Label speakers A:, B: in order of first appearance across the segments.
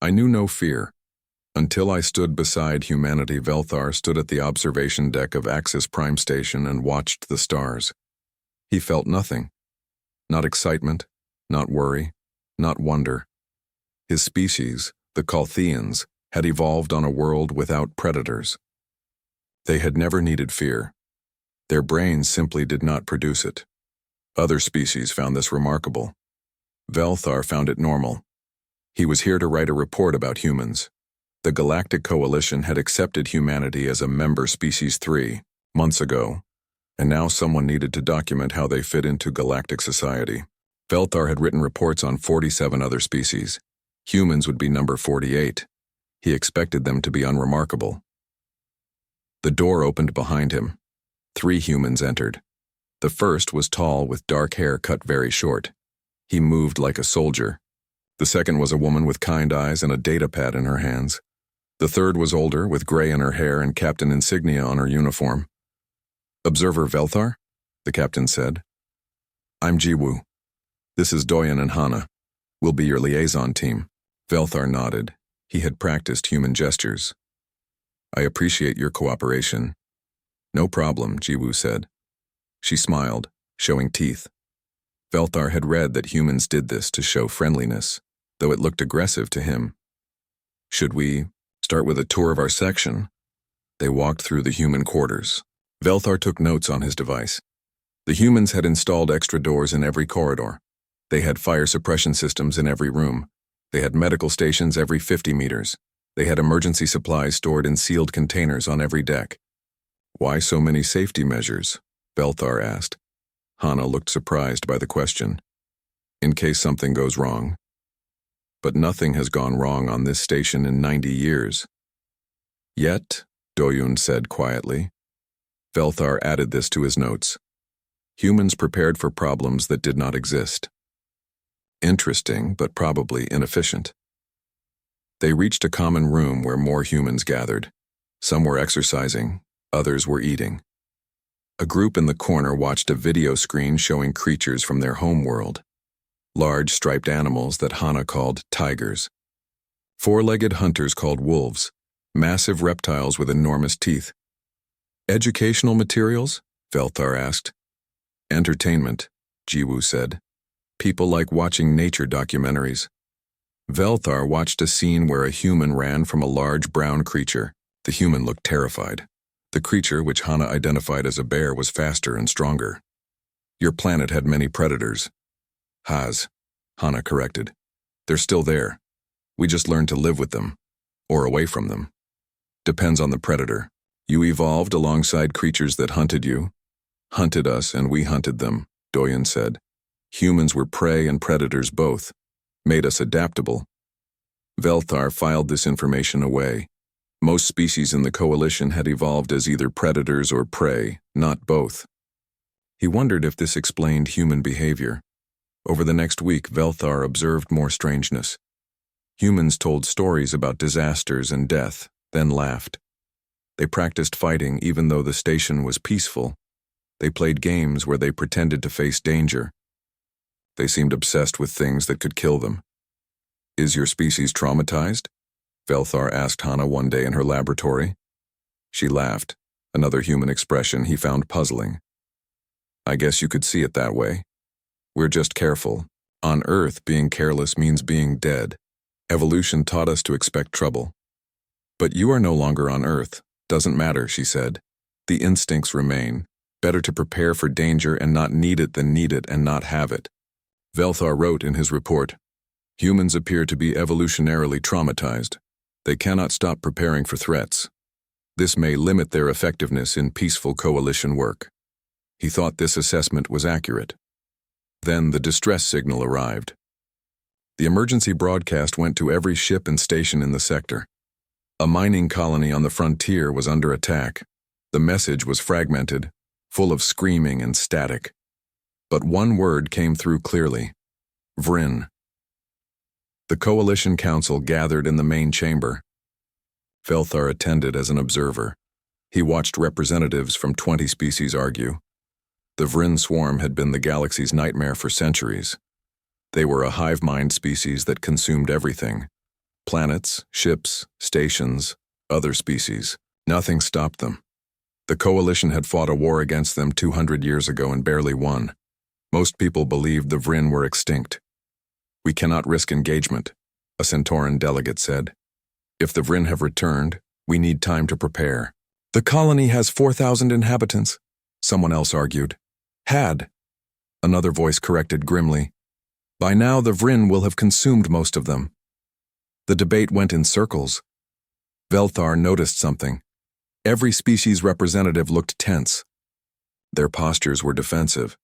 A: I knew no fear. Until I stood beside humanity, Velthar stood at the observation deck of Axis Prime Station and watched the stars. He felt nothing. Not excitement, not worry, not wonder. His species, the Colthians, had evolved on a world without predators. They had never needed fear. Their brains simply did not produce it. Other species found this remarkable. Velthar found it normal. He was here to write a report about humans. The Galactic Coalition had accepted humanity as a member species 3 months ago, and now someone needed to document how they fit into galactic society. Velthar had written reports on 47 other species. Humans would be number 48. He expected them to be unremarkable. The door opened behind him. 3 humans entered. The first was tall with dark hair cut very short. He moved like a soldier. The second was a woman with kind eyes and a data pad in her hands. The third was older, with gray in her hair and captain insignia on her uniform. "Observer Velthar?" the captain said. "I'm Jiwoo. This is Doyen and Hana. We'll be your liaison team." Velthar nodded. He had practiced human gestures. "I appreciate your cooperation." "No problem," Jiwoo said. She smiled, showing teeth. Velthar had read that humans did this to show friendliness, though it looked aggressive to him. "Should we start with a tour of our section?" They walked through the human quarters. Velthar took notes on his device. The humans had installed extra doors in every corridor. They had fire suppression systems in every room. They had medical stations every 50 meters. They had emergency supplies stored in sealed containers on every deck. "Why so many safety measures?" Velthar asked. Hana looked surprised by the question. "In case something goes wrong." "But nothing has gone wrong on this station in 90 years. "Yet," Doyun said quietly. Velthar added this to his notes. "Humans prepared for problems that did not exist." Interesting, but probably inefficient. They reached a common room where more humans gathered. Some were exercising, others were eating. A group in the corner watched a video screen showing creatures from their home world. Large striped animals that Hana called tigers. 4-legged hunters called wolves. Massive reptiles with enormous teeth. "Educational materials?" Velthar asked. "Entertainment," Jiwoo said. "People like watching nature documentaries." Velthar watched a scene where a human ran from a large brown creature. The human looked terrified. The creature, which Hana identified as a bear, was faster and stronger. "Your planet had many predators." "Has," Hana corrected. "They're still there. We just learned to live with them, or away from them. Depends on the predator. You evolved alongside creatures that hunted you. Hunted us and we hunted them," Doyen said. "Humans were prey and predators both. Made us adaptable." Velthar filed this information away. Most species in the coalition had evolved as either predators or prey, not both. He wondered if this explained human behavior. Over the next week, Velthar observed more strangeness. Humans told stories about disasters and death, then laughed. They practiced fighting even though the station was peaceful. They played games where they pretended to face danger. They seemed obsessed with things that could kill them. "Is your species traumatized?" Velthar asked Hana one day in her laboratory. She laughed, another human expression he found puzzling. "I guess you could see it that way. We're just careful. On Earth, being careless means being dead. Evolution taught us to expect trouble." "But you are no longer on Earth. Doesn't matter," she said. "The instincts remain. Better to prepare for danger and not need it than need it and not have it." Velthar wrote in his report, "Humans appear to be evolutionarily traumatized. They cannot stop preparing for threats. This may limit their effectiveness in peaceful coalition work." He thought this assessment was accurate. Then the distress signal arrived. The emergency broadcast went to every ship and station in the sector. A mining colony on the frontier was under attack. The message was fragmented, full of screaming and static. But one word came through clearly: Vryn. The Coalition Council gathered in the main chamber. Velthar attended as an observer. He watched representatives from 20 species argue. The Vryn swarm had been the galaxy's nightmare for centuries. They were a hive mind species that consumed everything. Planets, ships, stations, other species. Nothing stopped them. The coalition had fought a war against them 200 years ago and barely won. Most people believed the Vryn were extinct. "We cannot risk engagement," a Centauran delegate said. "If the Vryn have returned, we need time to prepare." "The colony has 4,000 inhabitants," someone else argued. "Had," another voice corrected grimly. "By now the Vryn will have consumed most of them." The debate went in circles. Velthar noticed something. Every species representative looked tense. Their postures were defensive.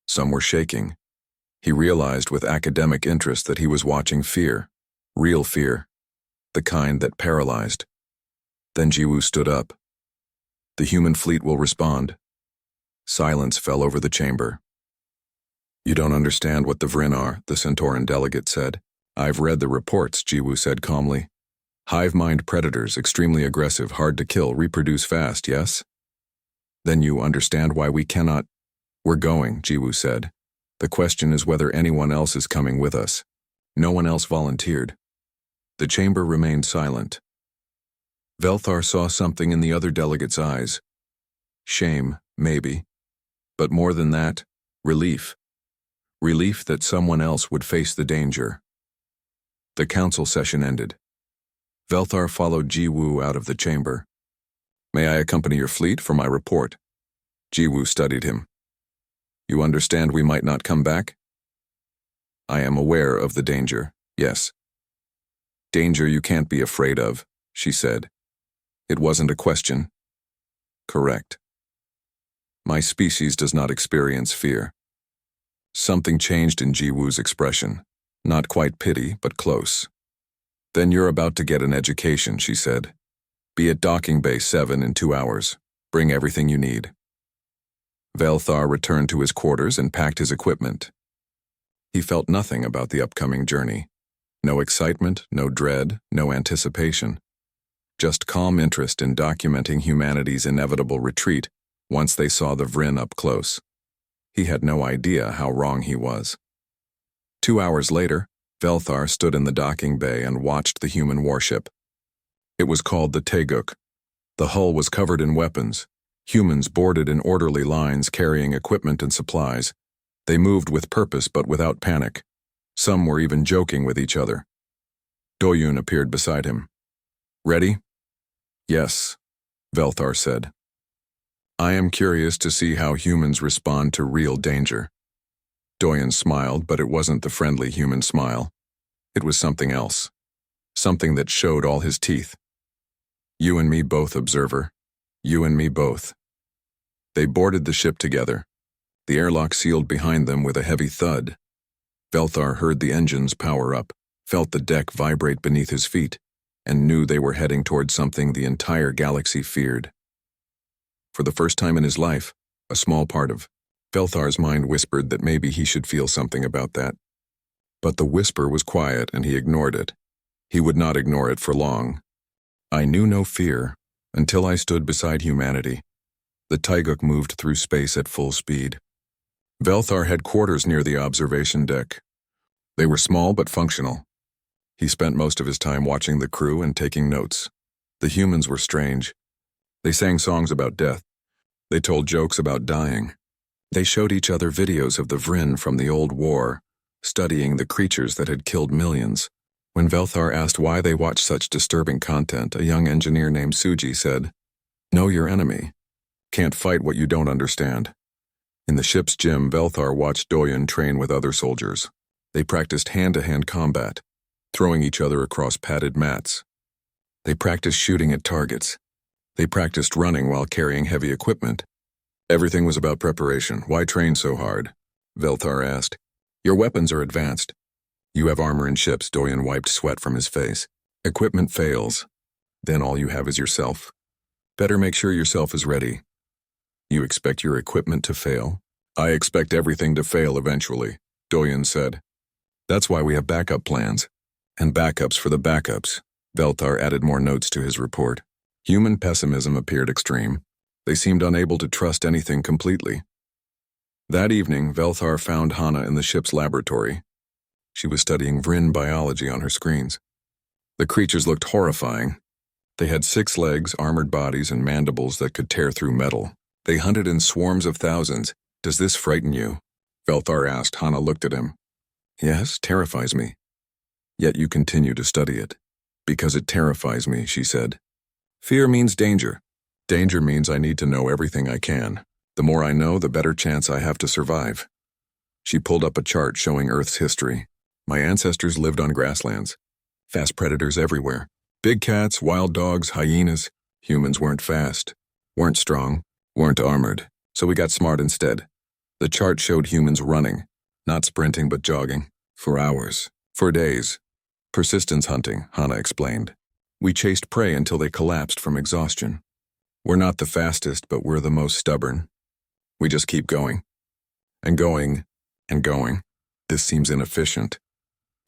A: Some were shaking. He realized with academic interest that he was watching fear. Real fear. The kind that paralyzed. Then Jiwoo stood up. "The human fleet will respond." Silence fell over the chamber. "You don't understand what the Vryn are," the Centauran delegate said. "I've read the reports," Jiwoo said calmly. "Hive-mind predators, extremely aggressive, hard to kill, reproduce fast, yes? Then you understand why we cannot—" "We're going," Jiwoo said. "The question is whether anyone else is coming with us." No one else volunteered. The chamber remained silent. Velthar saw something in the other delegate's eyes. Shame, maybe. But more than that, relief. Relief that someone else would face the danger. The council session ended. Velthar followed Jiwoo out of the chamber. "May I accompany your fleet for my report?" Jiwoo studied him. "You understand we might not come back?" "I am aware of the danger, yes." "Danger you can't be afraid of," she said. "It wasn't a question." "Correct." "My species does not experience fear." Something changed in Jiwoo's expression. Not quite pity, but close. "Then you're about to get an education," she said. "Be at Docking Bay 7 in 2 hours. Bring everything you need." Velthar returned to his quarters and packed his equipment. He felt nothing about the upcoming journey. No excitement, no dread, no anticipation. Just calm interest in documenting humanity's inevitable retreat once they saw the Vryn up close. He had no idea how wrong he was. 2 hours later, Velthar stood in the docking bay and watched the human warship. It was called the Taeguk. The hull was covered in weapons. Humans boarded in orderly lines carrying equipment and supplies. They moved with purpose but without panic. Some were even joking with each other. Doyun appeared beside him. "Ready?" "Yes," Velthar said. "I am curious to see how humans respond to real danger." Doyun smiled, but it wasn't the friendly human smile. It was something else. Something that showed all his teeth. "You and me both, observer. You and me both." They boarded the ship together. The airlock sealed behind them with a heavy thud. Velthar heard the engines power up, felt the deck vibrate beneath his feet, and knew they were heading toward something the entire galaxy feared. For the first time in his life, a small part of Velthar's mind whispered that maybe he should feel something about that. But the whisper was quiet and he ignored it. He would not ignore it for long. "I knew no fear until I stood beside humanity." The Taeguk moved through space at full speed. Velthar had quarters near the observation deck. They were small but functional. He spent most of his time watching the crew and taking notes. The humans were strange. They sang songs about death. They told jokes about dying. They showed each other videos of the Vryn from the old war, studying the creatures that had killed millions. When Velthar asked why they watched such disturbing content, a young engineer named Suji said, "Know your enemy. Can't fight what you don't understand." In the ship's gym, Velthar watched Doyun train with other soldiers. They practiced hand-to-hand combat, throwing each other across padded mats. They practiced shooting at targets. They practiced running while carrying heavy equipment. Everything was about preparation. "Why train so hard?" Velthar asked. "Your weapons are advanced. You have armor and ships." Doyun wiped sweat from his face. "Equipment fails. Then all you have is yourself. Better make sure yourself is ready." "You expect your equipment to fail?" "I expect everything to fail eventually," Doyun said. "That's why we have backup plans. And backups for the backups." Velthar added more notes to his report. Human pessimism appeared extreme. They seemed unable to trust anything completely. That evening, Velthar found Hana in the ship's laboratory. She was studying Vryn biology on her screens. The creatures looked horrifying. They had 6 legs, armored bodies, and mandibles that could tear through metal. They hunted in swarms of thousands. Does this frighten you? Velthar asked. Hana looked at him. Yes, terrifies me. Yet you continue to study it. Because it terrifies me, she said. Fear means danger. Danger means I need to know everything I can. The more I know, the better chance I have to survive. She pulled up a chart showing Earth's history. My ancestors lived on grasslands. Fast predators everywhere. Big cats, wild dogs, hyenas. Humans weren't fast, weren't strong, weren't armored, so we got smart instead. The chart showed humans running, not sprinting but jogging, for hours, for days. Persistence hunting, Hana explained. We chased prey until they collapsed from exhaustion. We're not the fastest, but we're the most stubborn. We just keep going. And going, and going. This seems inefficient.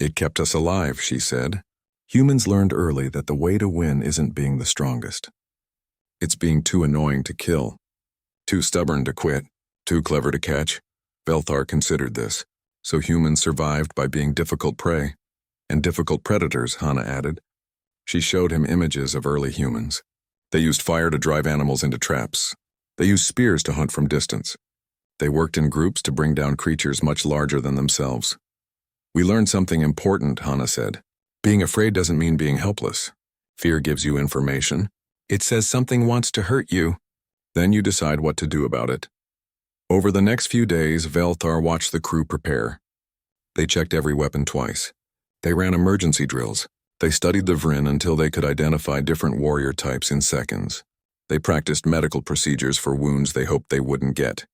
A: It kept us alive, she said. Humans learned early that the way to win isn't being the strongest. It's being too annoying to kill, too stubborn to quit, too clever to catch. Velthar considered this, so humans survived by being difficult prey. And difficult predators, Hana added. She showed him images of early humans. They used fire to drive animals into traps. They used spears to hunt from distance. They worked in groups to bring down creatures much larger than themselves. We learned something important, Hana said. Being afraid doesn't mean being helpless. Fear gives you information. It says something wants to hurt you. Then you decide what to do about it. Over the next few days, Velthar watched the crew prepare. They checked every weapon twice. They ran emergency drills. They studied the Vryn until they could identify different warrior types in seconds. They practiced medical procedures for wounds they hoped they wouldn't get.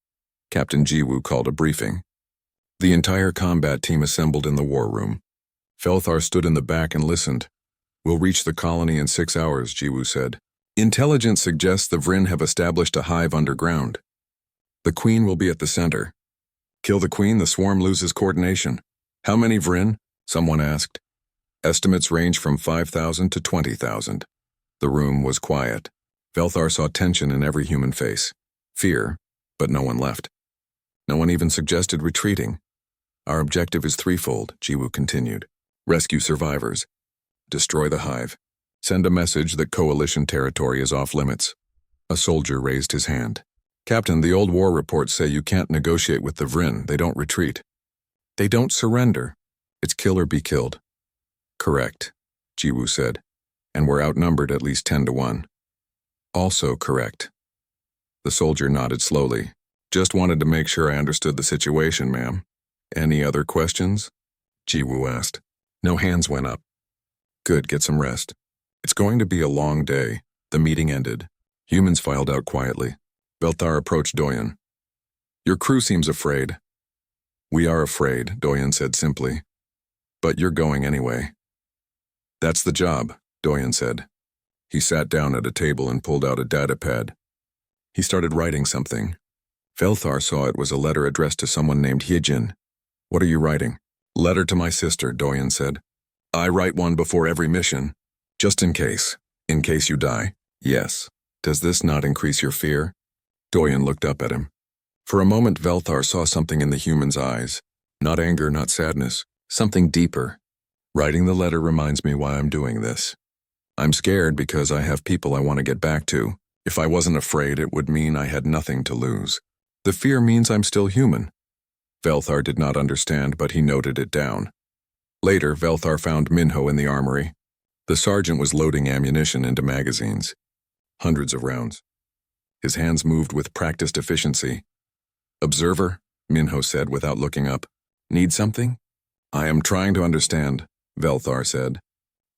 A: Captain Jiwoo called a briefing. The entire combat team assembled in the war room. Velthar stood in the back and listened. We'll reach the colony in 6 hours, Jiwoo said. Intelligence suggests the Vryn have established a hive underground. The queen will be at the center. Kill the queen, the swarm loses coordination. How many Vryn? Someone asked. Estimates range from 5,000 to 20,000. The room was quiet. Velthar saw tension in every human face. Fear, but no one left. No one even suggested retreating. Our objective is threefold, Jiwoo continued. Rescue survivors. Destroy the hive. Send a message that coalition territory is off limits. A soldier raised his hand. Captain, the old war reports say you can't negotiate with the Vryn. They don't retreat. They don't surrender. It's kill or be killed. Correct, Jiwoo said. And we're outnumbered at least 10 to 1. Also correct. The soldier nodded slowly. Just wanted to make sure I understood the situation, ma'am. Any other questions? Jiwoo asked. No hands went up. Good, get some rest. It's going to be a long day. The meeting ended. Humans filed out quietly. Velthar approached Doyen. Your crew seems afraid. We are afraid, Doyen said simply. But you're going anyway. That's the job, Doyen said. He sat down at a table and pulled out a datapad. He started writing something. Velthar saw it was a letter addressed to someone named Hyejin. What are you writing? Letter to my sister, Doyen said. I write one before every mission. Just in case. In case you die. Yes. Does this not increase your fear? Doyen looked up at him. For a moment, Velthar saw something in the human's eyes. Not anger, not sadness. Something deeper. Writing the letter reminds me why I'm doing this. I'm scared because I have people I want to get back to. If I wasn't afraid, it would mean I had nothing to lose. The fear means I'm still human. Velthar did not understand, but he noted it down. Later, Velthar found Minho in the armory. The sergeant was loading ammunition into magazines. Hundreds of rounds. His hands moved with practiced efficiency. Observer, Minho said without looking up. Need something? I am trying to understand, Velthar said.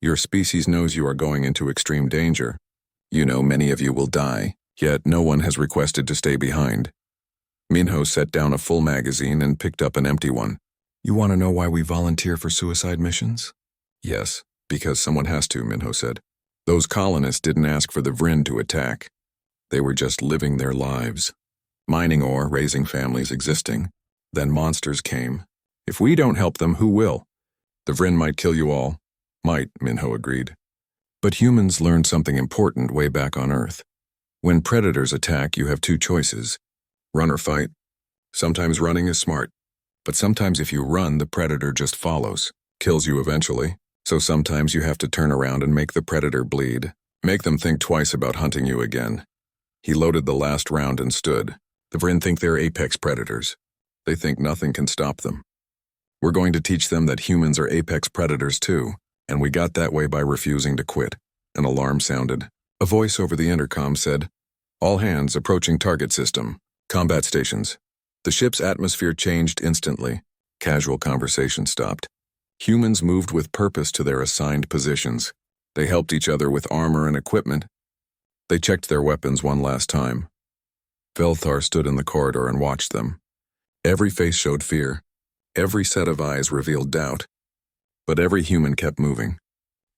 A: Your species knows you are going into extreme danger. You know many of you will die, yet no one has requested to stay behind. Minho set down a full magazine and picked up an empty one. You want to know why we volunteer for suicide missions? Yes, because someone has to, Minho said. Those colonists didn't ask for the Vryn to attack. They were just living their lives. Mining ore, raising families, existing. Then monsters came. If we don't help them, who will? The Vryn might kill you all. Might, Minho agreed. But humans learned something important way back on Earth. When predators attack, you have two choices. Run or fight. Sometimes running is smart. But sometimes if you run, the predator just follows, kills you eventually. So sometimes you have to turn around and make the predator bleed. Make them think twice about hunting you again. He loaded the last round and stood. The Vrin think they're apex predators. They think nothing can stop them. We're going to teach them that humans are apex predators too, and we got that way by refusing to quit. An alarm sounded. A voice over the intercom said, "All hands approaching target system. Combat stations." The ship's atmosphere changed instantly. Casual conversation stopped. Humans moved with purpose to their assigned positions. They helped each other with armor and equipment. They checked their weapons one last time. Velthar stood in the corridor and watched them. Every face showed fear. Every set of eyes revealed doubt. But every human kept moving,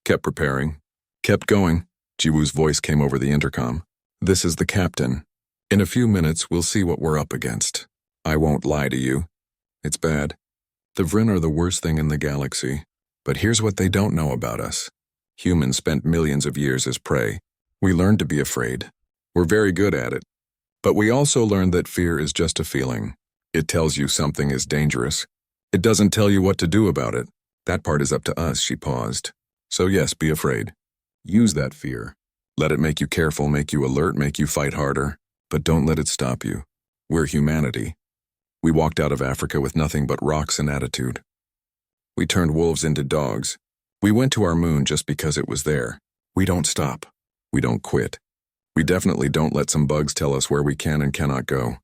A: kept preparing, kept going. Jiwoo's voice came over the intercom. "This is the captain. In a few minutes, we'll see what we're up against. I won't lie to you. It's bad. The Vrin are the worst thing in the galaxy. But here's what they don't know about us. Humans spent millions of years as prey. We learned to be afraid. We're very good at it. But we also learned that fear is just a feeling. It tells you something is dangerous. It doesn't tell you what to do about it. That part is up to us," she paused. "So yes, be afraid. Use that fear. Let it make you careful, make you alert, make you fight harder. But don't let it stop you. We're humanity. We walked out of Africa with nothing but rocks and attitude. We turned wolves into dogs. We went to our moon just because it was there. We don't stop. We don't quit. We definitely don't let some bugs tell us where we can and cannot go."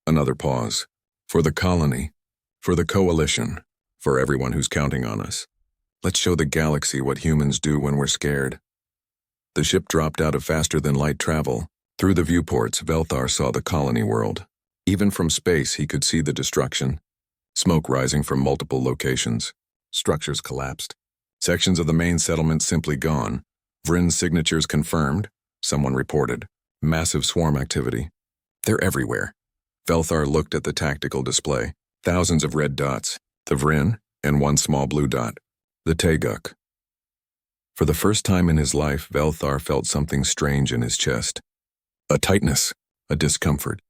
A: Another pause. "For the colony. For the coalition. For everyone who's counting on us. Let's show the galaxy what humans do when we're scared." The ship dropped out of faster-than-light travel. Through the viewports, Velthar saw the colony world. Even from space, he could see the destruction. Smoke rising from multiple locations. Structures collapsed. Sections of the main settlement simply gone. Vrin's signatures confirmed. Someone reported. Massive swarm activity. They're everywhere. Velthar looked at the tactical display. Thousands of red dots. The Vrin, and one small blue dot. The Teguk. For the first time in his life, Velthar felt something strange in his chest. A tightness, a discomfort.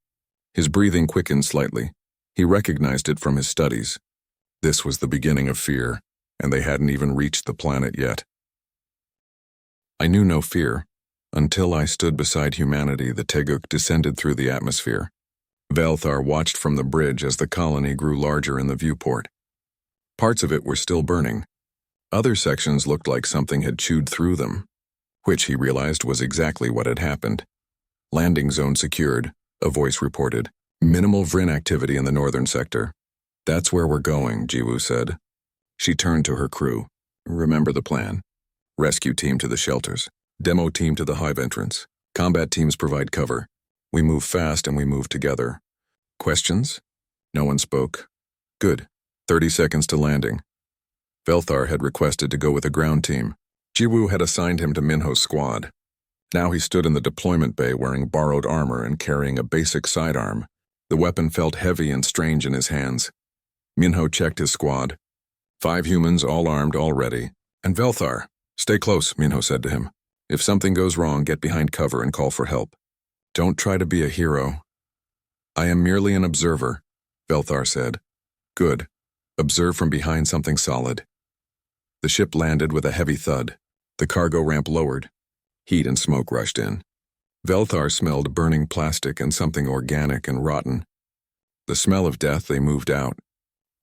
A: His breathing quickened slightly. He recognized it from his studies. This was the beginning of fear, and they hadn't even reached the planet yet. "I knew no fear, until I stood beside humanity," the Teguk descended through the atmosphere. Velthar watched from the bridge as the colony grew larger in the viewport. Parts of it were still burning. Other sections looked like something had chewed through them, which he realized was exactly what had happened. "Landing zone secured," a voice reported. "Minimal Vrin activity in the northern sector." "That's where we're going," Jiwoo said. She turned to her crew. "Remember the plan. Rescue team to the shelters. Demo team to the hive entrance. Combat teams provide cover. We move fast and we move together." Questions? No one spoke. "Good. 30 seconds to landing." Velthar had requested to go with a ground team. Jiwoo had assigned him to Minho's squad. Now he stood in the deployment bay wearing borrowed armor and carrying a basic sidearm. The weapon felt heavy and strange in his hands. Minho checked his squad. 5 humans, all armed, all ready. "And Velthar, stay close," Minho said to him. "If something goes wrong, get behind cover and call for help. Don't try to be a hero." "I am merely an observer," Velthar said. "Good. Observe from behind something solid." The ship landed with a heavy thud. The cargo ramp lowered. Heat and smoke rushed in. Velthar smelled burning plastic and something organic and rotten. The smell of death, they moved out.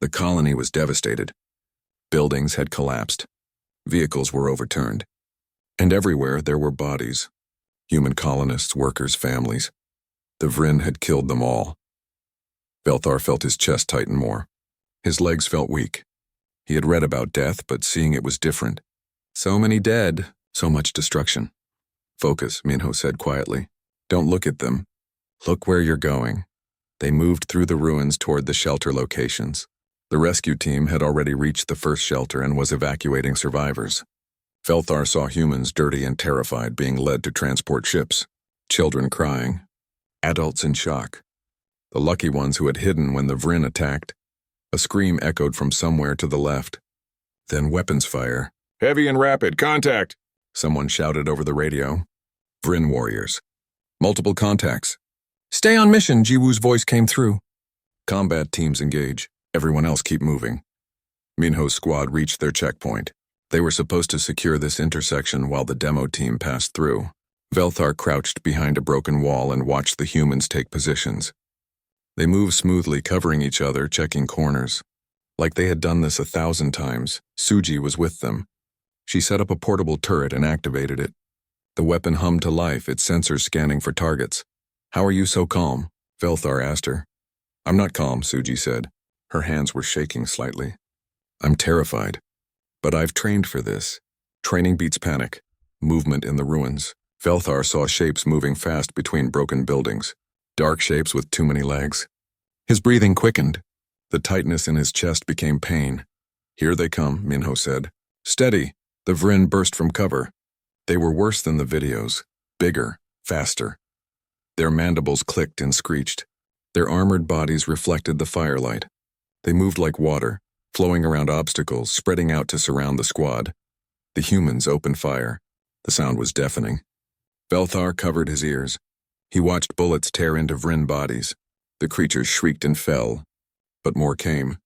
A: The colony was devastated. Buildings had collapsed. Vehicles were overturned. And everywhere there were bodies. Human colonists, workers, families. The Vrin had killed them all. Velthar felt his chest tighten more. His legs felt weak. He had read about death, but seeing it was different. So many dead, so much destruction. "Focus," Minho said quietly. "Don't look at them. Look where you're going." They moved through the ruins toward the shelter locations. The rescue team had already reached the first shelter and was evacuating survivors. Velthar saw humans dirty and terrified being led to transport ships. Children crying. Adults in shock. The lucky ones who had hidden when the Vrin attacked. A scream echoed from somewhere to the left. Then weapons fire. "Heavy and rapid, contact!" Someone shouted over the radio. Vrin warriors. "Multiple contacts." "Stay on mission," Jiwoo's voice came through. "Combat teams engage. Everyone else keep moving." Minho's squad reached their checkpoint. They were supposed to secure this intersection while the demo team passed through. Velthar crouched behind a broken wall and watched the humans take positions. They moved smoothly, covering each other, checking corners. Like they had done this 1,000 times, Suji was with them. She set up a portable turret and activated it. The weapon hummed to life, its sensors scanning for targets. "How are you so calm?" Velthar asked her. "I'm not calm," Suji said. Her hands were shaking slightly. "I'm terrified. But I've trained for this. Training beats panic." Movement in the ruins. Velthar saw shapes moving fast between broken buildings. Dark shapes with too many legs. His breathing quickened. The tightness in his chest became pain. "Here they come," Minho said. "Steady." The Vryn burst from cover. They were worse than the videos. Bigger, faster. Their mandibles clicked and screeched. Their armored bodies reflected the firelight. They moved like water, flowing around obstacles, spreading out to surround the squad. The humans opened fire. The sound was deafening. Velthar covered his ears. He watched bullets tear into Vryn bodies. The creatures shrieked and fell. But more came.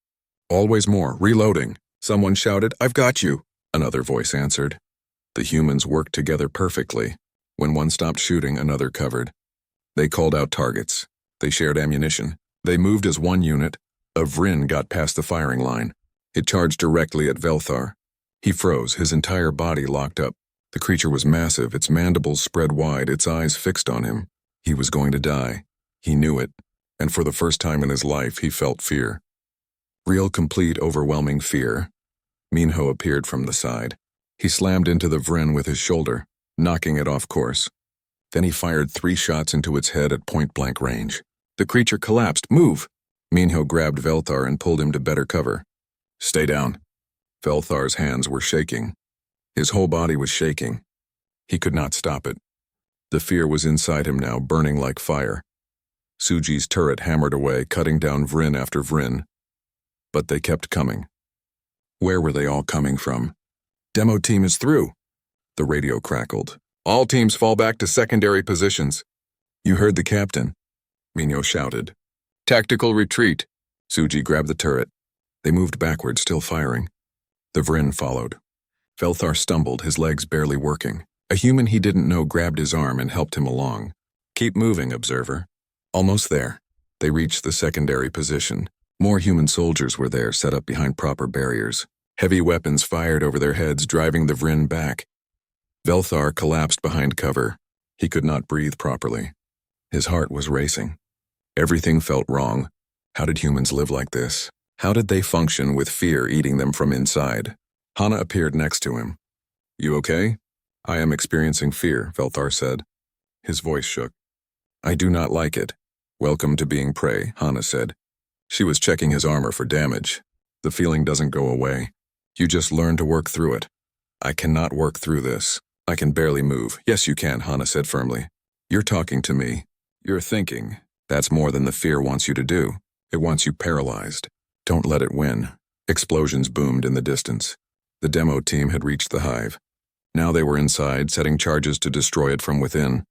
A: "Always more. Reloading." Someone shouted, "I've got you." Another voice answered. The humans worked together perfectly. When one stopped shooting, another covered. They called out targets. They shared ammunition. They moved as one unit. A Vryn got past the firing line. It charged directly at Velthar. He froze, his entire body locked up. The creature was massive, its mandibles spread wide, its eyes fixed on him. He was going to die. He knew it, and for the first time in his life, he felt fear. Real, complete, overwhelming fear. Minho appeared from the side. He slammed into the Vryn with his shoulder, knocking it off course. Then he fired 3 shots into its head at point-blank range. The creature collapsed. "Move!" Minho grabbed Velthar and pulled him to better cover. "Stay down." Velthar's hands were shaking. His whole body was shaking. He could not stop it. The fear was inside him now, burning like fire. Suji's turret hammered away, cutting down Vryn after Vryn. But they kept coming. Where were they all coming from? "Demo team is through." The radio crackled. "All teams fall back to secondary positions." "You heard the captain," Minho shouted. "Tactical retreat." Suji grabbed the turret. They moved backward, still firing. The Vryn followed. Velthar stumbled, his legs barely working. A human he didn't know grabbed his arm and helped him along. "Keep moving, observer." Almost there. They reached the secondary position. More human soldiers were there, set up behind proper barriers. Heavy weapons fired over their heads, driving the Vryn back. Velthar collapsed behind cover. He could not breathe properly. His heart was racing. Everything felt wrong. How did humans live like this? How did they function with fear eating them from inside? Hana appeared next to him. "You okay?" "I am experiencing fear," Velthar said. His voice shook. "I do not like it." "Welcome to being prey," Hana said. She was checking his armor for damage. "The feeling doesn't go away. You just learn to work through it." "I cannot work through this. I can barely move." "Yes, you can," Hana said firmly. "You're talking to me. You're thinking. That's more than the fear wants you to do. It wants you paralyzed. Don't let it win." Explosions boomed in the distance. The demo team had reached the hive. Now they were inside, setting charges to destroy it from within.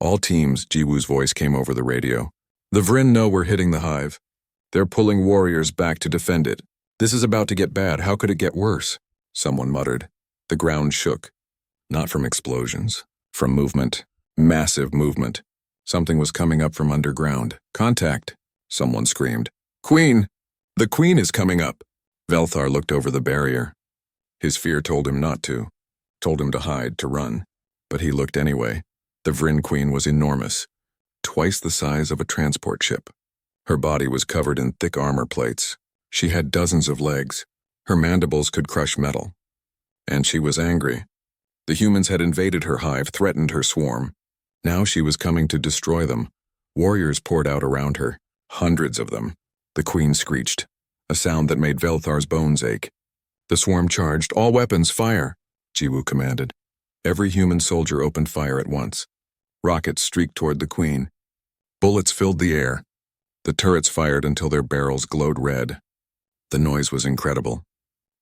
A: "All teams," Jiwoo's voice came over the radio. "The Vryn know we're hitting the hive. They're pulling warriors back to defend it. This is about to get bad. How could it get worse?" Someone muttered. The ground shook. Not from explosions. From movement. Massive movement. Something was coming up from underground. "Contact!" Someone screamed. "Queen! The Queen is coming up!" Velthar looked over the barrier. His fear told him not to. Told him to hide, to run. But he looked anyway. The Vryn Queen was enormous. Twice the size of a transport ship. Her body was covered in thick armor plates. She had dozens of legs. Her mandibles could crush metal. And she was angry. The humans had invaded her hive, threatened her swarm. Now she was coming to destroy them. Warriors poured out around her. Hundreds of them. The Queen screeched, a sound that made Velthar's bones ache. The swarm charged. "All weapons, fire!" Jiwoo commanded. Every human soldier opened fire at once. Rockets streaked toward the Queen. Bullets filled the air. The turrets fired until their barrels glowed red. The noise was incredible.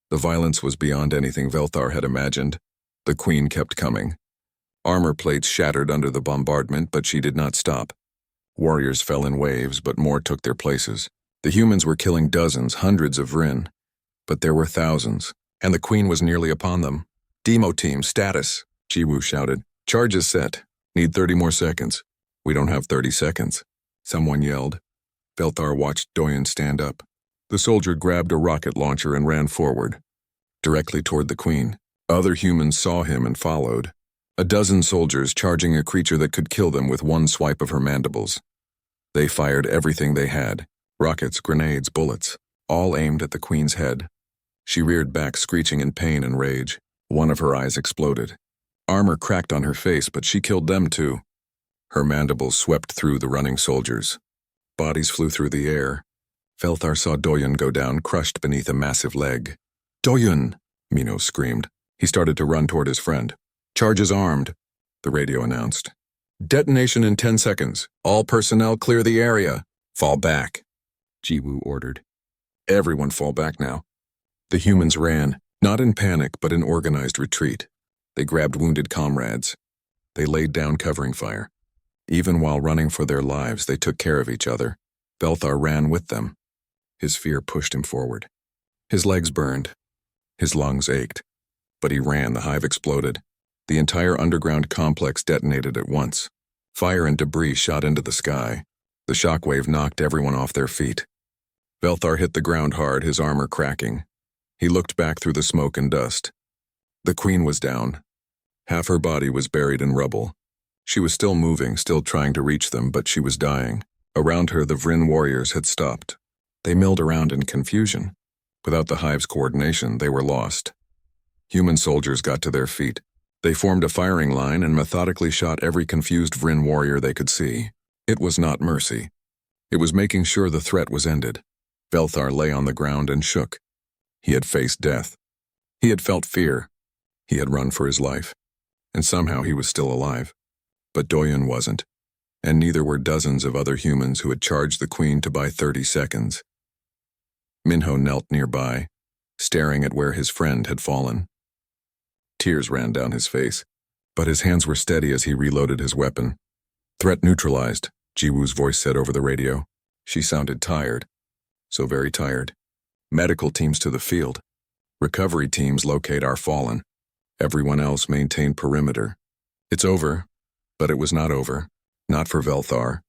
A: The violence was beyond anything Velthar had imagined. The Queen kept coming. Armor plates shattered under the bombardment, but she did not stop. Warriors fell in waves, but more took their places. The humans were killing dozens, hundreds of Vryn. But there were thousands. and the Queen was nearly upon them. "Demo team, status," Jiwoo shouted. "Charge is set. Need 30 more seconds." "We don't have 30 seconds," someone yelled. Velthar watched Doyen stand up. The soldier grabbed a rocket launcher and ran forward, directly toward the Queen. Other humans saw him and followed. A dozen soldiers charging a creature that could kill them with one swipe of her mandibles. They fired everything they had, rockets, grenades, bullets, all aimed at the Queen's head. She reared back, screeching in pain and rage. One of her eyes exploded. Armor cracked on her face, but she killed them too. Her mandibles swept through the running soldiers. Bodies flew through the air. Velthar saw Doyen go down, crushed beneath a massive leg. "Doyen!" Minho screamed. He started to run toward his friend. "Charge is armed," the radio announced. "Detonation in 10 seconds. All personnel clear the area. Fall back," Jiwoo ordered. Everyone fall back now. The humans ran, not in panic but in organized retreat. They grabbed wounded comrades. They laid down covering fire. Even while running for their lives, they took care of each other. Velthar ran with them. His fear pushed him forward. His legs burned. His lungs ached. But he ran. The hive exploded. The entire underground complex detonated at once. Fire and debris shot into the sky. The shockwave knocked everyone off their feet. Velthar hit the ground hard, his armor cracking. He looked back through the smoke and dust. The Queen was down. Half her body was buried in rubble. She was still moving, still trying to reach them, but she was dying. Around her, the Vryn warriors had stopped. They milled around in confusion. Without the hive's coordination, they were lost. Human soldiers got to their feet. They formed a firing line and methodically shot every confused Vryn warrior they could see. It was not mercy. It was making sure the threat was ended. Velthar lay on the ground and shook. He had faced death. He had felt fear. He had run for his life. And somehow he was still alive. But Doyen wasn't. And neither were dozens of other humans who had charged the Queen to buy 30 seconds. Minho knelt nearby, staring at where his friend had fallen. Tears ran down his face, but his hands were steady as he reloaded his weapon. "Threat neutralized," Jiwoo's voice said over the radio. She sounded tired. So very tired. "Medical teams to the field. Recovery teams locate our fallen. Everyone else maintain perimeter." It's over, but it was not over. Not for Velthar.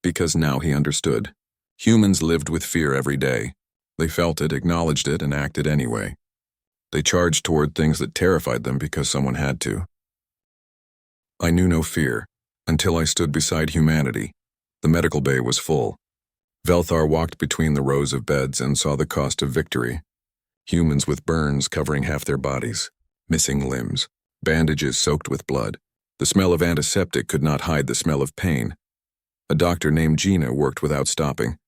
A: Because now he understood. Humans lived with fear every day. They felt it, acknowledged it, and acted anyway. They charged toward things that terrified them because someone had to. I knew no fear, until I stood beside humanity. The medical bay was full. Velthar walked between the rows of beds and saw the cost of victory. Humans with burns covering half their bodies, missing limbs, bandages soaked with blood. The smell of antiseptic could not hide the smell of pain. A doctor named Gina worked without stopping.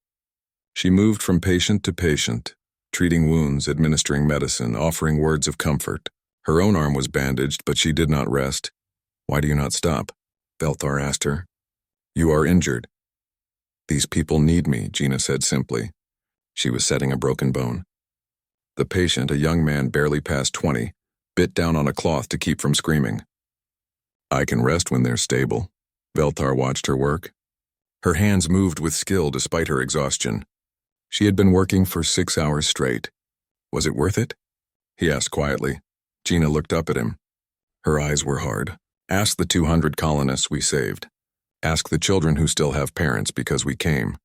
A: She moved from patient to patient, treating wounds, administering medicine, offering words of comfort. Her own arm was bandaged, but she did not rest. "Why do you not stop?" Velthar asked her. "You are injured." "These people need me," Gina said simply. She was setting a broken bone. The patient, a young man barely past 20, bit down on a cloth to keep from screaming. "I can rest when they're stable." Velthar watched her work. Her hands moved with skill despite her exhaustion. She had been working for 6 hours straight. "Was it worth it?" he asked quietly. Gina looked up at him. Her eyes were hard. "Ask the 200 colonists we saved. Ask the children who still have parents because we came.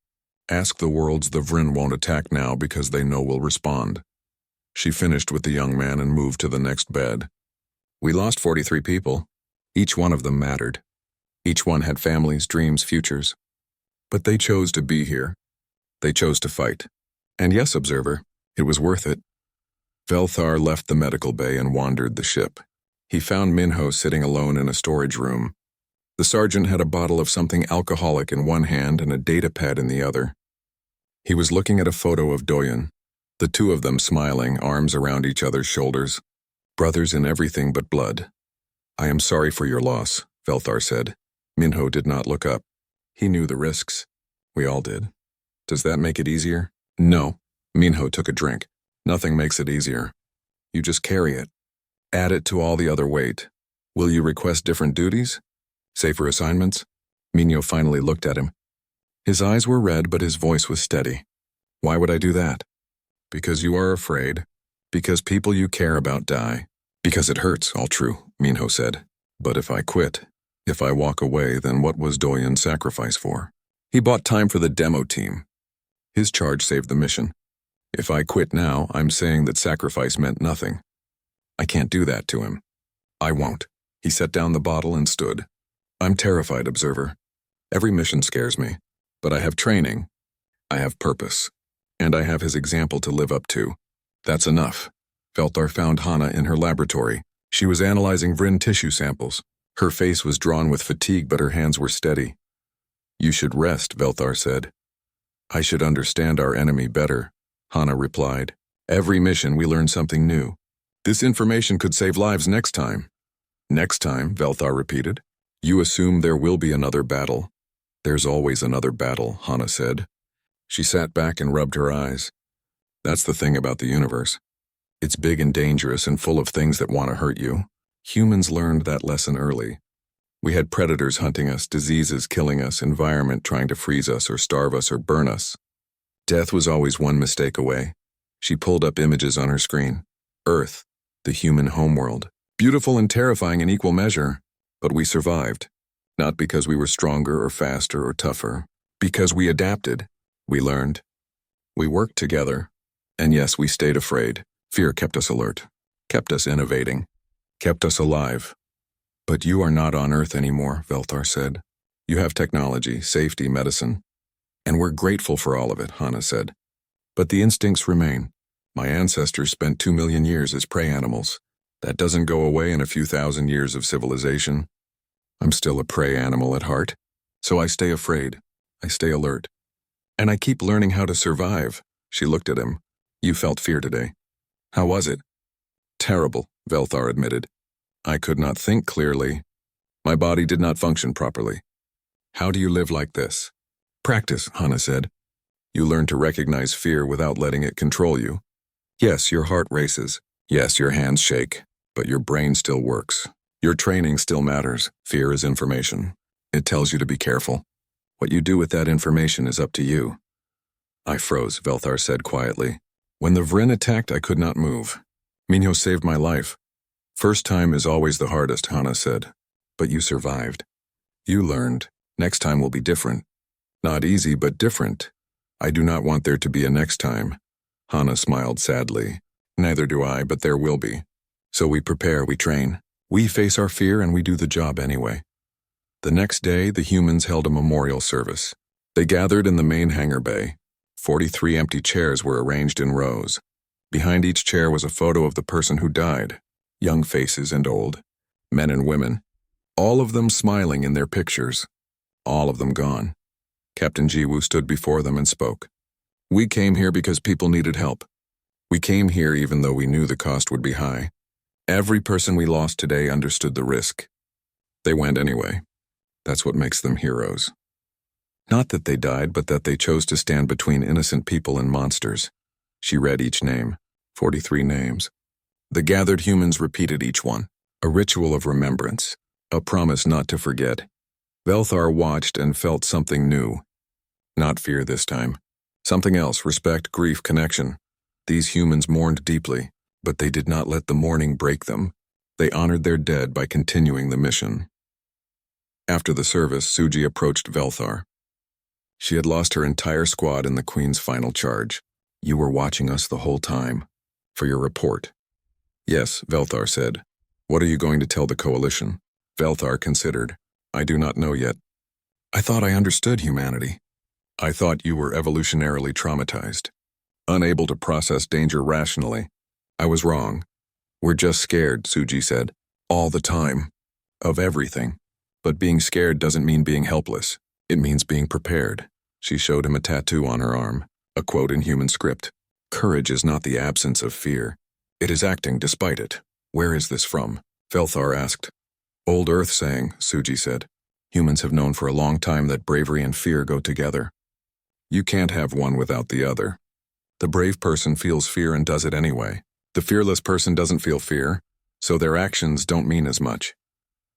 A: Ask the worlds the Vryn won't attack now because they know we'll respond." She finished with the young man and moved to the next bed. "We lost 43 people. Each one of them mattered. Each one had families, dreams, futures. But they chose to be here. They chose to fight. And yes, observer, it was worth it." Velthar left the medical bay and wandered the ship. He found Minho sitting alone in a storage room. The sergeant had a bottle of something alcoholic in one hand and a datapad in the other. He was looking at a photo of Doyen, the two of them smiling, arms around each other's shoulders. Brothers in everything but blood. "I am sorry for your loss," Velthar said. Minho did not look up. He knew the risks. We all did. "Does that make it easier?" "No." Minho took a drink. "Nothing makes it easier. You just carry it. Add it to all the other weight. Will you request different duties? Safer assignments?" Minho finally looked at him. His eyes were red, but his voice was steady. "Why would I do that?" "Because you are afraid. Because people you care about die. Because it hurts, all true, Minho said. But if I quit, if I walk away, then what was Doyen's sacrifice for? He bought time for the demo team. His charge saved the mission. If I quit now, I'm saying that sacrifice meant nothing. I can't do that to him. I won't. He set down the bottle and stood. I'm terrified, Observer. Every mission scares me. But I have training. I have purpose. And I have his example to live up to. That's enough. Velthar found Hana in her laboratory. She was analyzing Vryn tissue samples. Her face was drawn with fatigue, but her hands were steady. You should rest, Velthar said. I should understand our enemy better, Hana replied. Every mission we learn something new. This information could save lives next time. Next time, Velthar repeated. You assume there will be another battle. There's always another battle, Hana said. She sat back and rubbed her eyes. That's the thing about the universe. It's big and dangerous and full of things that want to hurt you. Humans learned that lesson early. We had predators hunting us, diseases killing us, environment trying to freeze us or starve us or burn us. Death was always one mistake away. She pulled up images on her screen. Earth, the human homeworld. Beautiful and terrifying in equal measure. But we survived. Not because we were stronger or faster or tougher. Because we adapted. We learned. We worked together. And yes, we stayed afraid. Fear kept us alert. Kept us innovating. Kept us alive. But you are not on Earth anymore, Velthar said. You have technology, safety, medicine. And we're grateful for all of it, Hana said. But the instincts remain. My ancestors spent 2 million years as prey animals. That doesn't go away in a few thousand years of civilization. I'm still a prey animal at heart. So I stay afraid. I stay alert. And I keep learning how to survive. She looked at him. You felt fear today. How was it? Terrible, Velthar admitted. I could not think clearly. My body did not function properly. How do you live like this? Practice, Hana said. You learn to recognize fear without letting it control you. Yes, your heart races. Yes, your hands shake. But your brain still works. Your training still matters. Fear is information. It tells you to be careful. What you do with that information is up to you. I froze, Velthar said quietly. When the Vryn attacked, I could not move. Minho saved my life. First time is always the hardest, Hana said. But you survived. You learned. Next time will be different. Not easy, but different. I do not want there to be a next time. Hana smiled sadly. Neither do I, but there will be. So we prepare, we train. We face our fear and we do the job anyway. The next day, the humans held a memorial service. They gathered in the main hangar bay. 43 empty chairs were arranged in rows. Behind each chair was a photo of the person who died. Young faces and old. Men and women. All of them smiling in their pictures. All of them gone. Captain Jiwoo stood before them and spoke. We came here because people needed help. We came here even though we knew the cost would be high. Every person we lost today understood the risk. They went anyway. That's what makes them heroes. Not that they died, but that they chose to stand between innocent people and monsters. She read each name. 43 names. The gathered humans repeated each one. A ritual of remembrance. A promise not to forget. Velthar watched and felt something new. Not fear this time. Something else, respect, grief, connection. These humans mourned deeply, but they did not let the mourning break them. They honored their dead by continuing the mission. After the service, Suji approached Velthar. She had lost her entire squad in the Queen's final charge. You were watching us the whole time. For your report. Yes, Velthar said. What are you going to tell the coalition? Velthar considered. I do not know yet. I thought I understood humanity. I thought you were evolutionarily traumatized. Unable to process danger rationally. I was wrong. We're just scared, Suji said. All the time. Of everything. But being scared doesn't mean being helpless. It means being prepared. She showed him a tattoo on her arm. A quote in human script. Courage is not the absence of fear. It is acting despite it. Where is this from? Velthar asked. Old Earth saying, Suji said. Humans have known for a long time that bravery and fear go together. You can't have one without the other. The brave person feels fear and does it anyway. The fearless person doesn't feel fear, so their actions don't mean as much.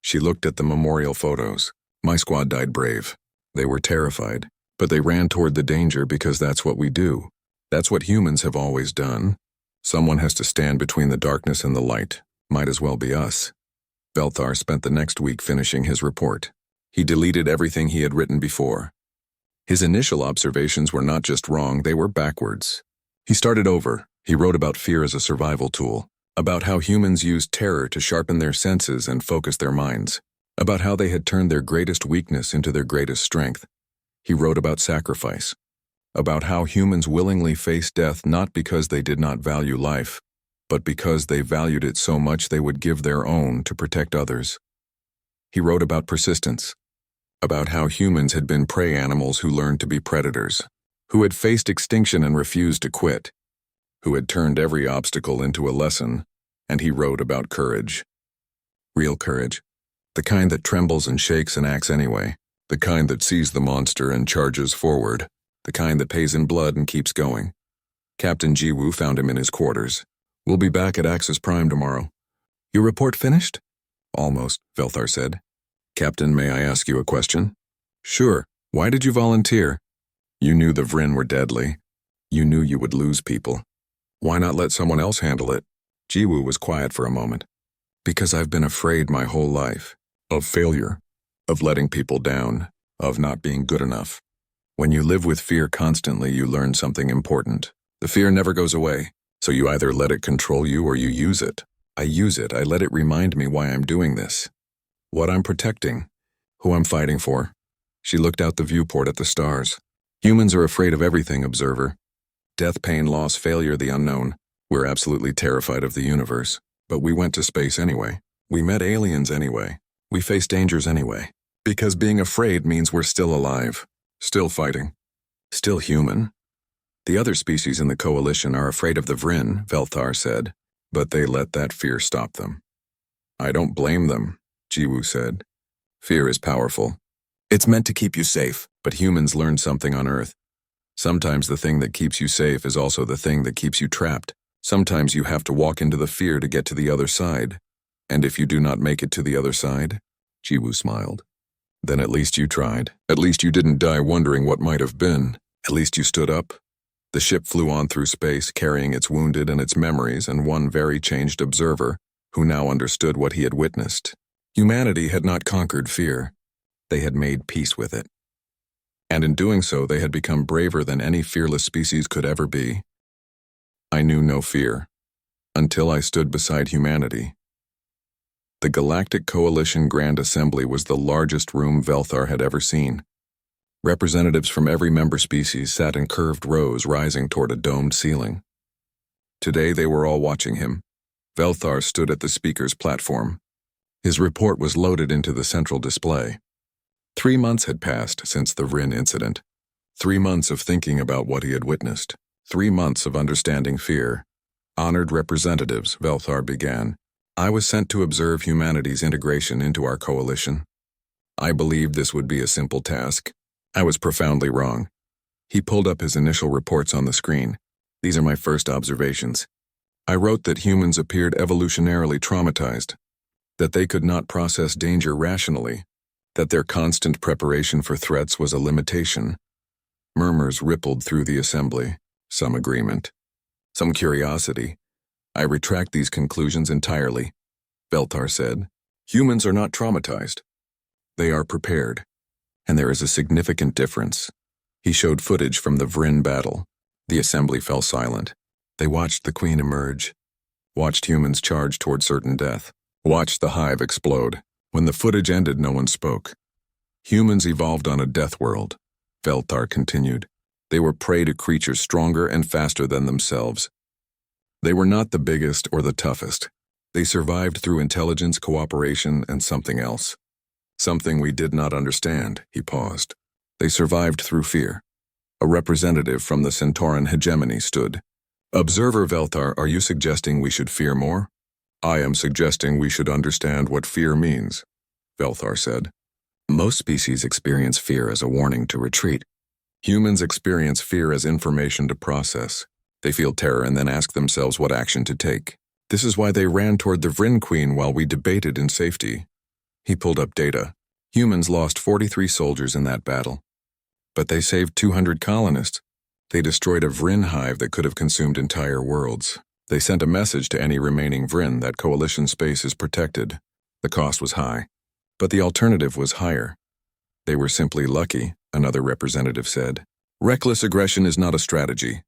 A: She looked at the memorial photos. My squad died brave. They were terrified, but they ran toward the danger because that's what we do. That's what humans have always done. Someone has to stand between the darkness and the light. Might as well be us. Velthar spent the next week finishing his report. He deleted everything he had written before. His initial observations were not just wrong, they were backwards. He started over. He wrote about fear as a survival tool, about how humans used terror to sharpen their senses and focus their minds, about how they had turned their greatest weakness into their greatest strength. He wrote about sacrifice, about how humans willingly faced death not because they did not value life, but because they valued it so much they would give their own to protect others. He wrote about persistence, about how humans had been prey animals who learned to be predators, who had faced extinction and refused to quit, who had turned every obstacle into a lesson, and he wrote about courage. Real courage, the kind that trembles and shakes and acts anyway, the kind that sees the monster and charges forward, the kind that pays in blood and keeps going. Captain Jiwoo found him in his quarters. "We'll be back at Axis Prime tomorrow." "Your report finished?" "Almost," Velthar said. "Captain, may I ask you a question?" "Sure. Why did you volunteer?" "You knew the Vryn were deadly. You knew you would lose people. Why not let someone else handle it?" Jiwoo was quiet for a moment. "Because I've been afraid my whole life. Of failure. Of letting people down. Of not being good enough. When you live with fear constantly, you learn something important. The fear never goes away, so you either let it control you or you use it. I use it. I let it remind me why I'm doing this. What I'm protecting. Who I'm fighting for." She looked out the viewport at the stars. "Humans are afraid of everything, observer. Death, pain, loss, failure, the unknown. We're absolutely terrified of the universe. But we went to space anyway. We met aliens anyway. We faced dangers anyway. Because being afraid means we're still alive. Still fighting. Still human. The other species in the coalition are afraid of the Vryn," Velthar said, "but they let that fear stop them." "I don't blame them," Jiwoo said. "Fear is powerful. It's meant to keep you safe, but humans learned something on Earth. Sometimes the thing that keeps you safe is also the thing that keeps you trapped. Sometimes you have to walk into the fear to get to the other side. And if you do not make it to the other side," Jiwoo smiled, "then at least you tried. At least you didn't die wondering what might have been. At least you stood up." The ship flew on through space, carrying its wounded and its memories and one very changed observer who now understood what he had witnessed. Humanity had not conquered fear. They had made peace with it. And in doing so, they had become braver than any fearless species could ever be. I knew no fear, until I stood beside humanity. The Galactic Coalition Grand Assembly was the largest room Velthar had ever seen. Representatives from every member species sat in curved rows rising toward a domed ceiling. Today they were all watching him. Velthar stood at the speaker's platform. His report was loaded into the central display. 3 months had passed since the Vryn incident. 3 months of thinking about what he had witnessed. 3 months of understanding fear. "Honored representatives," Velthar began, "I was sent to observe humanity's integration into our coalition. I believed this would be a simple task. I was profoundly wrong." He pulled up his initial reports on the screen. "These are my first observations. I wrote that humans appeared evolutionarily traumatized, that they could not process danger rationally, that their constant preparation for threats was a limitation." Murmurs rippled through the assembly, some agreement, some curiosity. "I retract these conclusions entirely," Velthar said. "Humans are not traumatized. They are prepared. And there is a significant difference." He showed footage from the Vryn battle. The assembly fell silent. They watched the Queen emerge, watched humans charge toward certain death, watched the hive explode. When the footage ended, no one spoke. "Humans evolved on a death world," Velthar continued. "They were prey to creatures stronger and faster than themselves. They were not the biggest or the toughest. They survived through intelligence, cooperation, and something else. Something we did not understand." He paused. "They survived through fear." A representative from the Centauran hegemony stood. "Observer Velthar, are you suggesting we should fear more?" "I am suggesting we should understand what fear means," Velthar said. "Most species experience fear as a warning to retreat. Humans experience fear as information to process. They feel terror and then ask themselves what action to take. This is why they ran toward the Vryn Queen while we debated in safety." He pulled up data. Humans lost 43 soldiers in that battle. But they saved 200 colonists. They destroyed a Vryn hive that could have consumed entire worlds. They sent a message to any remaining Vryn that coalition space is protected. The cost was high, but the alternative was higher. They were simply lucky, another representative said. Reckless aggression is not a strategy.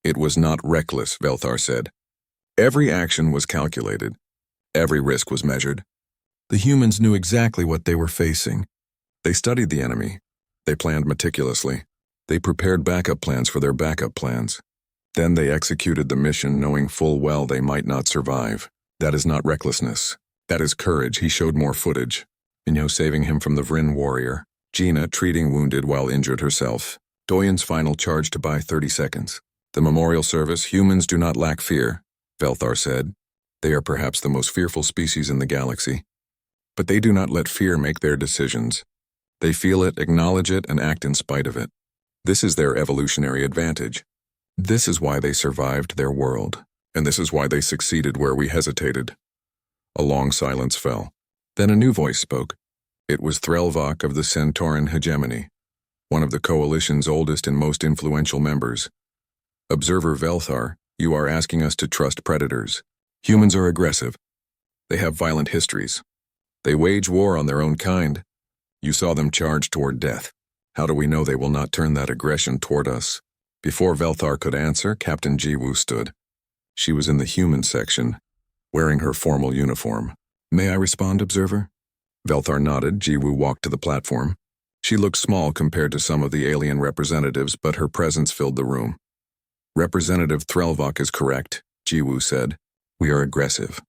A: It was not reckless, Velthar said. Every action was calculated. Every risk was measured. The humans knew exactly what they were facing. They studied the enemy. They planned meticulously. They prepared backup plans for their backup plans. Then they executed the mission knowing full well they might not survive. That is not recklessness. That is courage. He showed more footage. Minho saving him from the Vryn warrior. Gina treating wounded while injured herself. Doyen's final charge to buy 30 seconds. The memorial service, humans do not lack fear, Velthar said. They are perhaps the most fearful species in the galaxy. But they do not let fear make their decisions. They feel it, acknowledge it, and act in spite of it. This is their evolutionary advantage. This is why they survived their world, and this is why they succeeded where we hesitated. A long silence fell. Then a new voice spoke. It was Threlvok of the Centauran hegemony, one of the Coalition's oldest and most influential members. Observer Velthar, you are asking us to trust predators. Humans are aggressive. They have violent histories. They wage war on their own kind. You saw them charge toward death. How do we know they will not turn that aggression toward us? Before Velthar could answer, Captain Jiwoo stood. She was in the human section, wearing her formal uniform. May I respond, Observer? Velthar nodded. Jiwoo walked to the platform. She looked small compared to some of the alien representatives, but her presence filled the room. Representative Threlvok is correct, Jiwoo said. We are aggressive.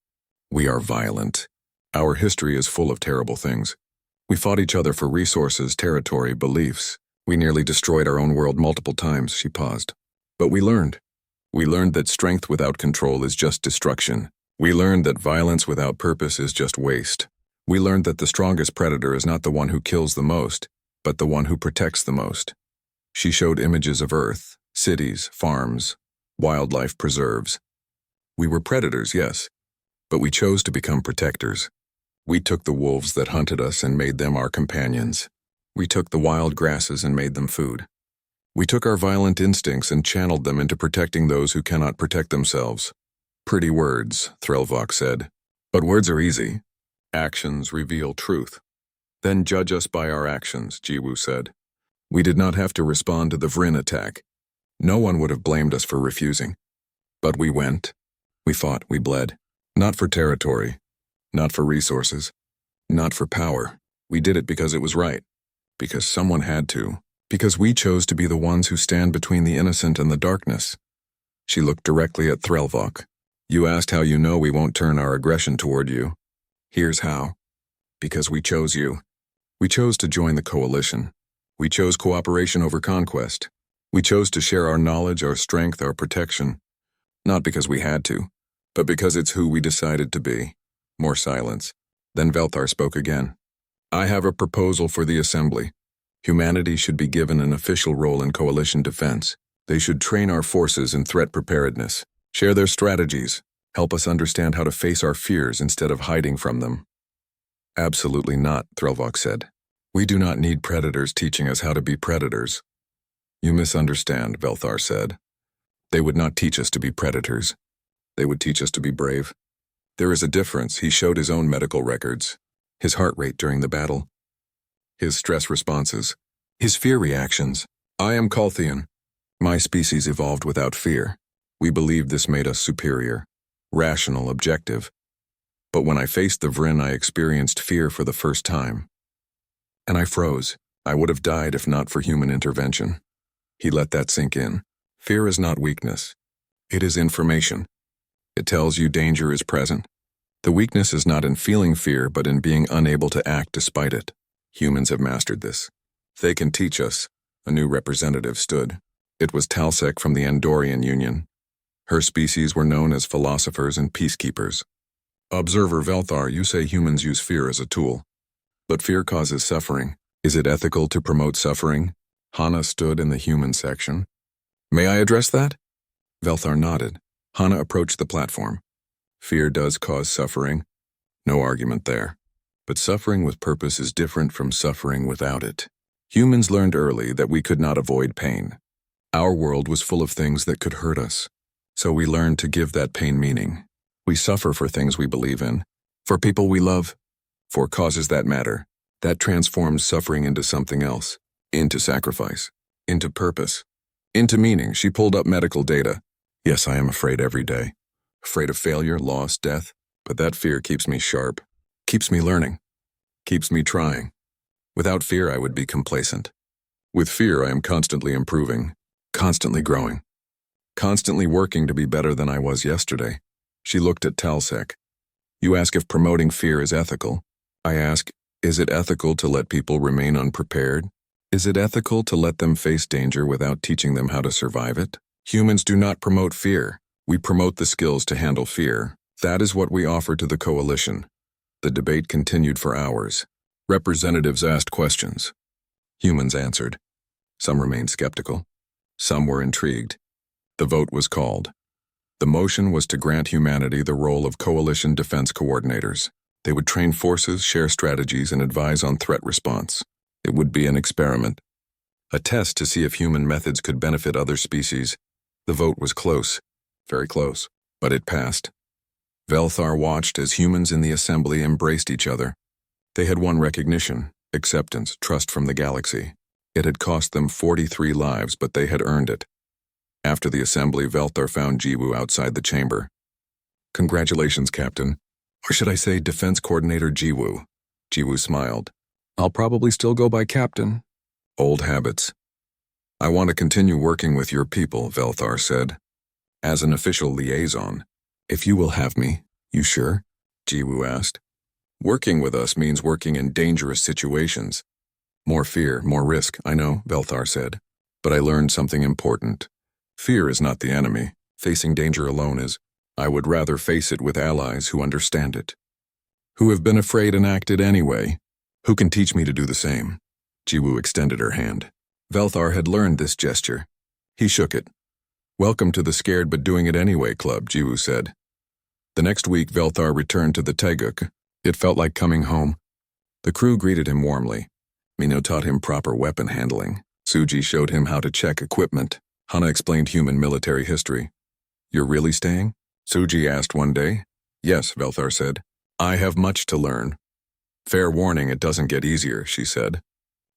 A: We are violent. Our history is full of terrible things. We fought each other for resources, territory, beliefs. We nearly destroyed our own world multiple times, she paused. But we learned. We learned that strength without control is just destruction. We learned that violence without purpose is just waste. We learned that the strongest predator is not the one who kills the most, but the one who protects the most. She showed images of Earth, cities, farms, wildlife preserves. We were predators, yes, but we chose to become protectors. We took the wolves that hunted us and made them our companions. We took the wild grasses and made them food. We took our violent instincts and channeled them into protecting those who cannot protect themselves. Pretty words, Threlvok said. But words are easy. Actions reveal truth. Then judge us by our actions, Jiwoo said. We did not have to respond to the Vryn attack. No one would have blamed us for refusing. But we went. We fought, we bled. Not for territory. Not for resources. Not for power. We did it because it was right. Because someone had to. Because we chose to be the ones who stand between the innocent and the darkness. She looked directly at Threlvok. You asked how you know we won't turn our aggression toward you. Here's how. Because we chose you. We chose to join the coalition. We chose cooperation over conquest. We chose to share our knowledge, our strength, our protection. Not because we had to, but because it's who we decided to be. More silence. Then Velthar spoke again. I have a proposal for the Assembly. Humanity should be given an official role in coalition defense. They should train our forces in threat preparedness, share their strategies, help us understand how to face our fears instead of hiding from them. Absolutely not, Threlvok said. We do not need predators teaching us how to be predators. You misunderstand, Velthar said. They would not teach us to be predators. They would teach us to be brave. There is a difference. He showed his own medical records, his heart rate during the battle, his stress responses, his fear reactions. I am Colthian. My species evolved without fear. We believed this made us superior, rational, objective. But when I faced the Vryn, I experienced fear for the first time. And I froze. I would have died if not for human intervention. He let that sink in. Fear is not weakness. It is information. It tells you danger is present. The weakness is not in feeling fear, but in being unable to act despite it. Humans have mastered this. They can teach us. A new representative stood. It was Talsec from the Andorian Union. Her species were known as philosophers and peacekeepers. Observer Velthar, you say humans use fear as a tool. But fear causes suffering. Is it ethical to promote suffering? Hana stood in the human section. May I address that? Velthar nodded. Hana approached the platform. Fear does cause suffering. No argument there. But suffering with purpose is different from suffering without it. Humans learned early that we could not avoid pain. Our world was full of things that could hurt us. So we learn to give that pain meaning. We suffer for things we believe in, for people we love, for causes that matter. That transforms suffering into something else, into sacrifice, into purpose, into meaning. She pulled up medical data. Yes, I am afraid every day. Afraid of failure, loss, death, but that fear keeps me sharp, keeps me learning, keeps me trying. Without fear, I would be complacent. With fear, I am constantly improving, constantly growing, constantly working to be better than I was yesterday. She looked at Talsec. You ask if promoting fear is ethical. I ask, is it ethical to let people remain unprepared? Is it ethical to let them face danger without teaching them how to survive it? Humans do not promote fear. We promote the skills to handle fear. That is what we offer to the coalition. The debate continued for hours. Representatives asked questions. Humans answered. Some remained skeptical. Some were intrigued. The vote was called. The motion was to grant humanity the role of coalition defense coordinators. They would train forces, share strategies, and advise on threat response. It would be an experiment, a test to see if human methods could benefit other species. The vote was close, very close, but it passed. Velthar watched as humans in the assembly embraced each other. They had won recognition, acceptance, trust from the galaxy. It had cost them 43 lives, but they had earned it. After the assembly, Velthar found Jiwoo outside the chamber. Congratulations, Captain. Or should I say Defense Coordinator Jiwoo? Jiwoo smiled. I'll probably still go by Captain. Old habits. I want to continue working with your people, Velthar said. As an official liaison. If you will have me, you sure? Jiwoo asked. Working with us means working in dangerous situations. More fear, more risk, I know, Velthar said. But I learned something important. Fear is not the enemy. Facing danger alone is. I would rather face it with allies who understand it. Who have been afraid and acted anyway. Who can teach me to do the same? Jiwoo extended her hand. Velthar had learned this gesture. He shook it. Welcome to the Scared But Doing It Anyway Club, Jiwoo said. The next week, Velthar returned to the Taeguk. It felt like coming home. The crew greeted him warmly. Mino taught him proper weapon handling. Suji showed him how to check equipment. Hana explained human military history. You're really staying? Suji asked one day. Yes, Velthar said. I have much to learn. Fair warning, it doesn't get easier, she said.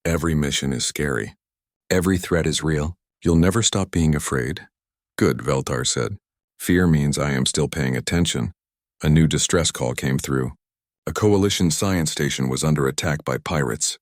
A: Every mission is scary. Every threat is real. You'll never stop being afraid. Good, Velthar said. Fear means I am still paying attention. A new distress call came through. A coalition science station was under attack by pirates.